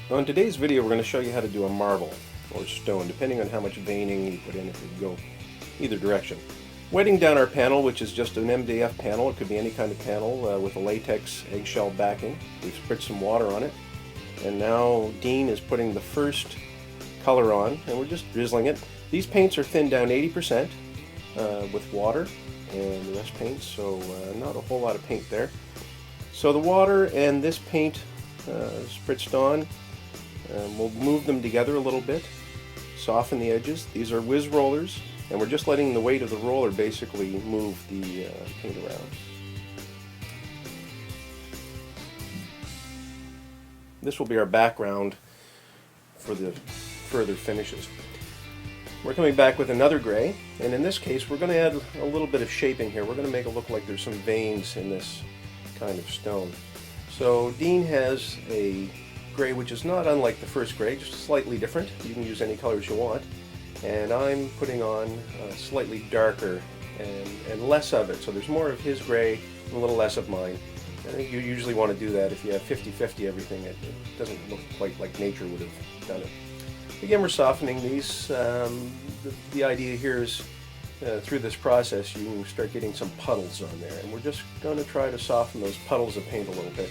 On today's video we're going to show you how to do a marble or stone, depending on how much veining you put in. It could go either direction. Wetting down our panel, which is just an MDF panel, it could be any kind of panel with a latex eggshell backing. We've spritzed some water on it, and now Dean is putting the first color on, and we're just drizzling it. These paints are thinned down 80% with water and the rest paint, so not a whole lot of paint there. So the water and this paint spritzed on. We'll move them together a little bit, soften the edges. These are whiz rollers, and we're just letting the weight of the roller basically move the paint around. This will be our background for the further finishes. We're coming back with another gray, and in this case we're going to add a little bit of shaping here. We're going to make it look like there's some veins in this kind of stone. So Dean has a gray which is not unlike the first gray, just slightly different. You can use any colors you want, and I'm putting on slightly darker and less of it, so there's more of his gray and a little less of mine. I think you usually want to do that. If you have 50-50 everything, it doesn't look quite like nature would have done it. Again, we're softening these. The idea here is through this process you start getting some puddles on there, and we're just going to try to soften those puddles of paint a little bit.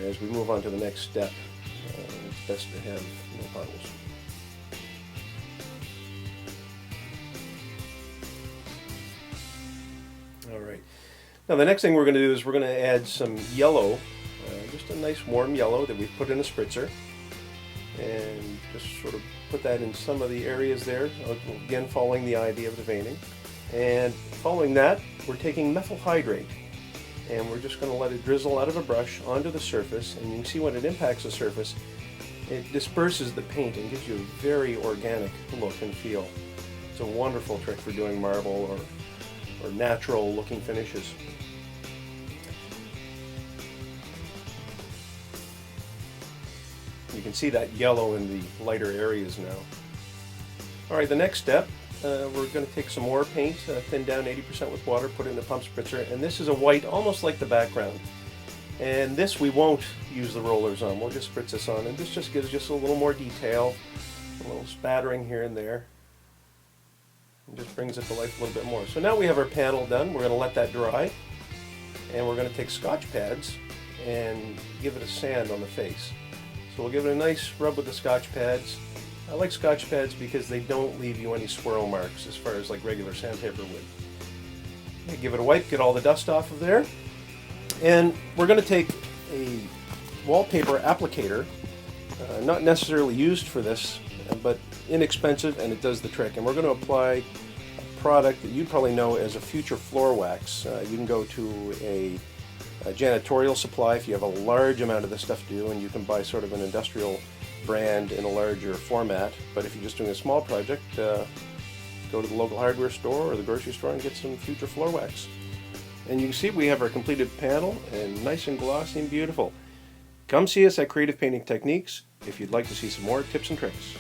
As we move on to the next step, it's best to have no puddles. Alright, now the next thing we're going to do is we're going to add some yellow, just a nice warm yellow that we've put in a spritzer, and just sort of put that in some of the areas there, again following the idea of the veining. And following that, we're taking methyl hydrate, and we're just going to let it drizzle out of a brush onto the surface, and you can see when it impacts the surface it disperses the paint and gives you a very organic look and feel. It's a wonderful trick for doing marble or natural looking finishes. You can see that yellow in the lighter areas now. Alright, the next step, we're going to take some more paint, thin down 80% with water, put it in the pump spritzer, and this is a white almost like the background. And this we won't use the rollers on, we'll just spritz this on, and this just gives just a little more detail, a little spattering here and there, and just brings it to life a little bit more. So now we have our panel done. We're going to let that dry, and we're going to take scotch pads and give it a sand on the face. So we'll give it a nice rub with the scotch pads. I like scotch pads because they don't leave you any swirl marks as far as like regular sandpaper would. Okay, give it a wipe, get all the dust off of there. And we're going to take a wallpaper applicator, not necessarily used for this, but inexpensive, and it does the trick. And we're going to apply a product that you'd probably know as a future floor wax. You can go to a janitorial supply if you have a large amount of this stuff to do, and you can buy sort of an industrial brand in a larger format. But if you're just doing a small project, go to the local hardware store or the grocery store and get some future floor wax. And you can see we have our completed panel, and nice and glossy and beautiful. Come see us at Creative Painting Techniques if you'd like to see some more tips and tricks.